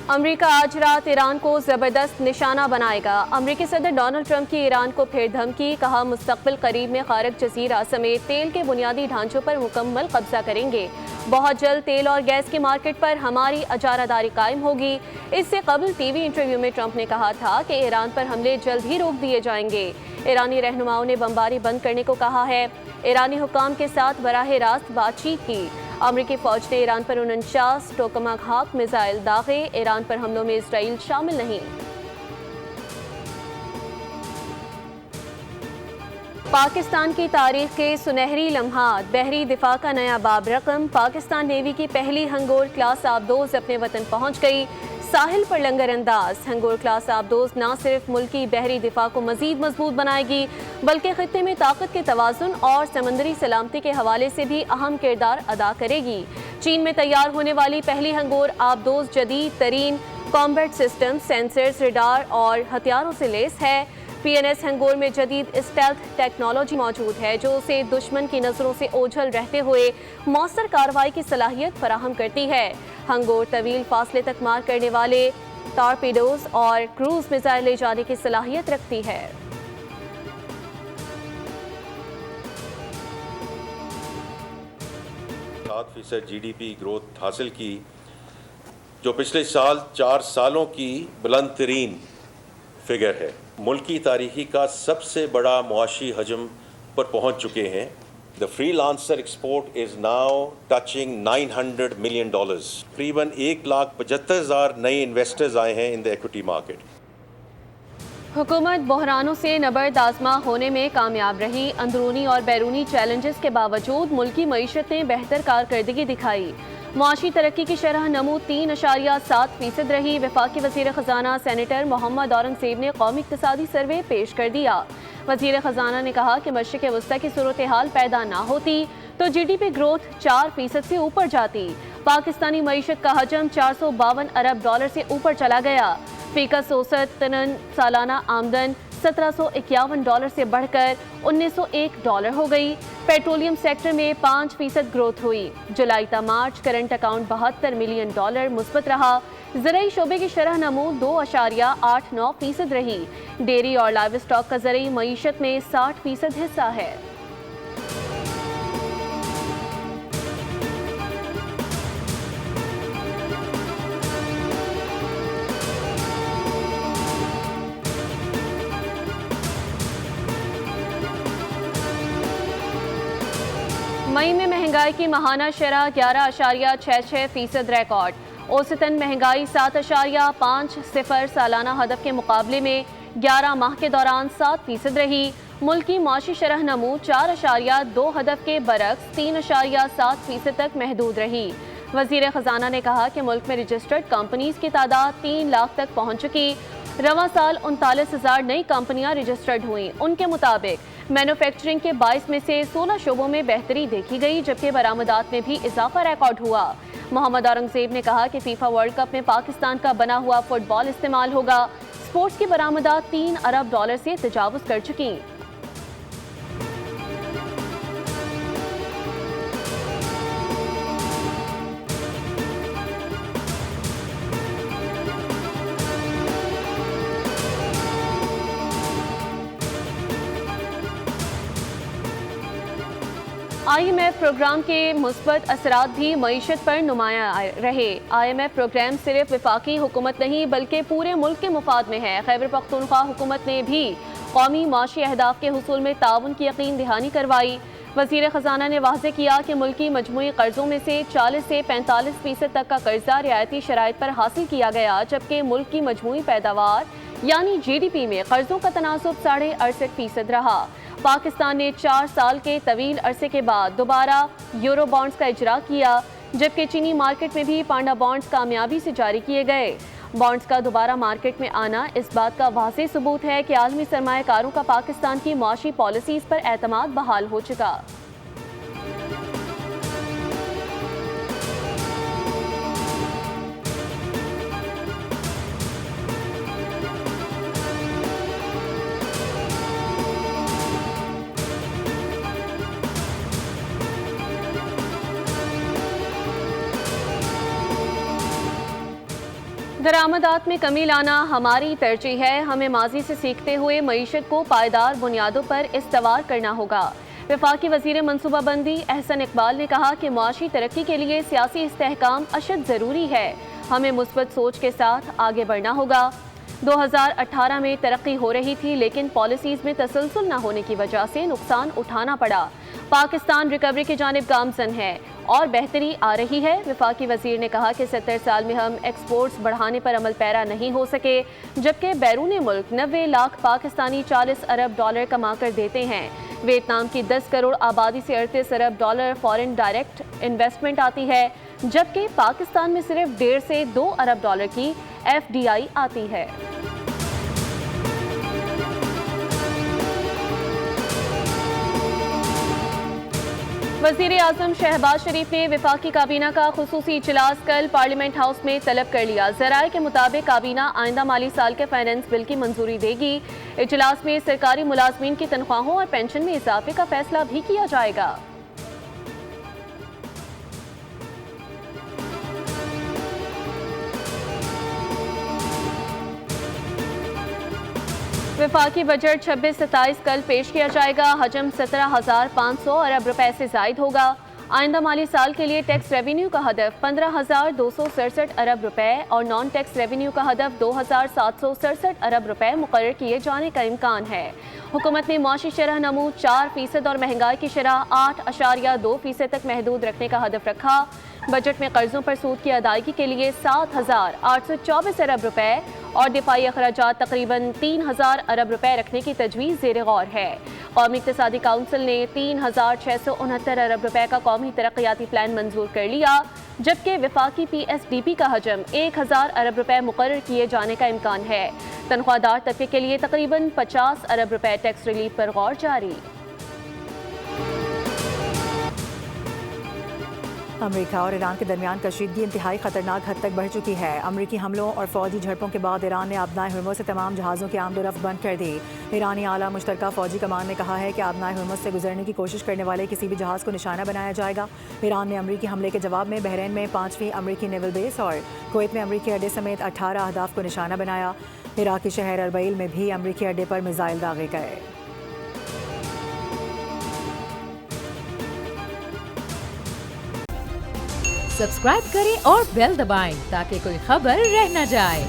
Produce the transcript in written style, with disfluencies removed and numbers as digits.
امریکہ آج رات ایران کو زبردست نشانہ بنائے گا۔ امریکی صدر ڈونلڈ ٹرمپ کی ایران کو پھر دھمکی، کہا مستقبل قریب میں خارق جزیرہ سمیت تیل کے بنیادی ڈھانچوں پر مکمل قبضہ کریں گے۔ بہت جلد تیل اور گیس کی مارکیٹ پر ہماری اجارہ داری قائم ہوگی۔ اس سے قبل ٹی وی انٹرویو میں ٹرمپ نے کہا تھا کہ ایران پر حملے جلد ہی روک دیے جائیں گے۔ ایرانی رہنماؤں نے بمباری بند کرنے کو کہا ہے۔ ایرانی حکام کے ساتھ براہ راست بات چیت کی۔ امریکی فوج نے ایران پر 49 ٹوکماک ہاک میزائل داغے۔ ایران پر حملوں میں اسرائیل شامل نہیں۔ پاکستان کی تاریخ کے سنہری لمحات، بحری دفاع کا نیا باب رقم۔ پاکستان نیوی کی پہلی ہنگور کلاس آبدوز اپنے وطن پہنچ گئی۔ ساحل پر لنگر انداز، ہنگور کلاس آبدوز نہ صرف ملکی بحری دفاع کو مزید مضبوط بنائے گی بلکہ خطے میں طاقت کے توازن اور سمندری سلامتی کے حوالے سے بھی اہم کردار ادا کرے گی۔ چین میں تیار ہونے والی پہلی ہنگور آبدوز جدید ترین کامبیٹ سسٹم، سینسرز، ریڈار اور ہتھیاروں سے لیس ہے۔ پی این ایس ہنگور میں جدید اسٹیلتھ ٹیکنالوجی موجود ہے جو اسے دشمن کی نظروں سے اوجھل رہتے ہوئے مؤثر کارروائی کی صلاحیت فراہم کرتی ہے۔ ہنگور طویل فاصلے تک مار کرنے والے ٹارپیڈوز اور کروز میزائل لے جانے کی صلاحیت رکھتی ہے۔ 7% جی ڈی پی گروتھ حاصل کی، جو پچھلے سال 4 سالوں کی بلند ترین فگر ہے۔ ملکی تاریخی کا سب سے بڑا معاشی حجم پر پہنچ چکے ہیں۔ The freelancer export is now touching $900 million. تقریباً 1,75,000 نئے انویسٹرز آئے ہیں in the equity market. حکومت بحرانوں سے نبرد آزما ہونے میں کامیاب رہی۔ اندرونی اور بیرونی چیلنجز کے باوجود ملکی معیشت نے بہتر کارکردگی دکھائی۔ معاشی ترقی کی شرح نمو 3.7% رہی۔ وفاقی وزیر خزانہ سینیٹر محمد اورنگزیب نے قومی اقتصادی سروے پیش کر دیا۔ وزیر خزانہ نے کہا کہ مشرق وسطیٰ کی صورتحال پیدا نہ ہوتی تو جی ڈی پی گروتھ 4% سے اوپر جاتی۔ پاکستانی معیشت کا حجم $452 ارب سے اوپر چلا گیا۔ فی کس اوسط سالانہ آمدن $1,751 سے بڑھ کر $1,901 ہو گئی۔ پیٹرولیم سیکٹر میں 5% گروتھ ہوئی۔ جولائی تا مارچ کرنٹ اکاؤنٹ $72 ملین مثبت رہا۔ زرعی شعبے کی شرح نمو 2.89% رہی۔ ڈیری اور لائیو اسٹاک کا زرعی معیشت میں 60% حصہ ہے۔ مئی میں مہنگائی کی ماہانہ شرح 11.66% ریکارڈ۔ اوسطاً مہنگائی 7.50 سالانہ ہدف کے مقابلے میں 11 ماہ کے دوران 7% رہی۔ ملک کی معاشی شرح نمو 4.2 ہدف کے برعکس 3.7% تک محدود رہی۔ وزیر خزانہ نے کہا کہ ملک میں رجسٹرڈ کمپنیز کی تعداد 3 لاکھ تک پہنچ چکی۔ رواں سال 39,000 نئی کمپنیاں رجسٹرڈ ہوئیں۔ ان کے مطابق مینوفیکچرنگ کے 22 میں سے 16 شعبوں میں بہتری دیکھی گئی جبکہ برآمدات میں بھی اضافہ ریکارڈ ہوا۔ محمد اورنگزیب نے کہا کہ فیفا ورلڈ کپ میں پاکستان کا بنا ہوا فٹ بال استعمال ہوگا۔ سپورٹس کی برآمدات $3 ارب سے تجاوز کر چکی۔ آئی ایم ایف پروگرام کے مثبت اثرات بھی معیشت پر نمایاں رہے۔ آئی ایم ایف پروگرام صرف وفاقی حکومت نہیں بلکہ پورے ملک کے مفاد میں ہے۔ خیبر پختونخوا حکومت نے بھی قومی معاشی اہداف کے حصول میں تعاون کی یقین دہانی کروائی۔ وزیر خزانہ نے واضح کیا کہ ملکی مجموعی قرضوں میں سے 40 سے 45% تک کا قرضہ رعایتی شرائط پر حاصل کیا گیا جبکہ ملک کی مجموعی پیداوار یعنی جی ڈی پی میں قرضوں کا تناسب 68.5% رہا۔ پاکستان نے 4 سال کے طویل عرصے کے بعد دوبارہ یورو بانڈز کا اجرا کیا جبکہ چینی مارکیٹ میں بھی پانڈا بانڈز کامیابی سے جاری کیے گئے۔ بانڈز کا دوبارہ مارکیٹ میں آنا اس بات کا واضح ثبوت ہے کہ عالمی سرمایہ کاروں کا پاکستان کی معاشی پالیسیز پر اعتماد بحال ہو چکا۔ درآمدات میں کمی لانا ہماری ترجیح ہے، ہمیں ماضی سے سیکھتے ہوئے معیشت کو پائیدار بنیادوں پر استوار کرنا ہوگا۔ وفاقی وزیر منصوبہ بندی احسن اقبال نے کہا کہ معاشی ترقی کے لیے سیاسی استحکام اشد ضروری ہے، ہمیں مثبت سوچ کے ساتھ آگے بڑھنا ہوگا۔ 2018 میں ترقی ہو رہی تھی لیکن پالیسیز میں تسلسل نہ ہونے کی وجہ سے نقصان اٹھانا پڑا۔ پاکستان ریکوری کی جانب گامزن ہے اور بہتری آ رہی ہے۔ وفاقی وزیر نے کہا کہ 70 سال میں ہم ایکسپورٹس بڑھانے پر عمل پیرا نہیں ہو سکے، جبکہ بیرون ملک 90 لاکھ پاکستانی 40 ارب ڈالر کما کر دیتے ہیں۔ ویتنام کی 10 کروڑ آبادی سے 38 ارب ڈالر فارن ڈائریکٹ انویسٹمنٹ آتی ہے، جبکہ پاکستان میں صرف 1.5 سے 2 ارب ڈالر کی FDI آتی ہے۔ وزیر اعظم شہباز شریف نے وفاقی کابینہ کا خصوصی اجلاس کل پارلیمنٹ ہاؤس میں طلب کر لیا۔ ذرائع کے مطابق کابینہ آئندہ مالی سال کے فائنانس بل کی منظوری دے گی۔ اجلاس میں سرکاری ملازمین کی تنخواہوں اور پینشن میں اضافے کا فیصلہ بھی کیا جائے گا۔ وفاقی بجٹ 26-27 کل پیش کیا جائے گا۔ حجم 17,500 ارب روپے سے زائد ہوگا۔ آئندہ مالی سال کے لیے ٹیکس ریونیو کا ہدف 15,267 ارب روپے اور نان ٹیکس ریونیو کا ہدف 2,767 ارب روپے مقرر کیے جانے کا امکان ہے۔ حکومت نے معاشی شرح نمو 4% اور مہنگائی کی شرح 8.2% تک محدود رکھنے کا ہدف رکھا۔ بجٹ میں قرضوں پر سود کی ادائیگی کے لیے 7,824 ارب روپے اور دفاعی اخراجات تقریباً 3,000 ارب روپے رکھنے کی تجویز زیر غور ہے۔ قومی اقتصادی کونسل نے 3,669 ارب روپے کا قومی ترقیاتی پلان منظور کر لیا، جبکہ وفاقی PSDP کا حجم 1,000 ارب روپے مقرر کیے جانے کا امکان ہے۔ تنخواہ دار طبقے کے لیے تقریباً 50 ارب روپے ٹیکس ریلیف پر غور جاری۔ امریکہ اور ایران کے درمیان کشیدگی انتہائی خطرناک حد تک بڑھ چکی ہے۔ امریکی حملوں اور فوجی جھڑپوں کے بعد ایران نے آبنائے ہرمز سے تمام جہازوں کی آمد و رفت بند کر دی۔ ایرانی اعلیٰ مشترکہ فوجی کمان نے کہا ہے کہ آبنائے ہرمز سے گزرنے کی کوشش کرنے والے کسی بھی جہاز کو نشانہ بنایا جائے گا۔ ایران نے امریکی حملے کے جواب میں بحرین میں 5ویں امریکی نیول بیس اور کویت میں امریکی اڈے سمیت 18 اہداف کو نشانہ بنایا۔ عراقی شہر اربعیل میں بھی امریکی اڈے پر میزائل داغے گئے۔ سبسکرائب کریں اور بیل دبائیں تاکہ کوئی خبر رہ نہ جائے۔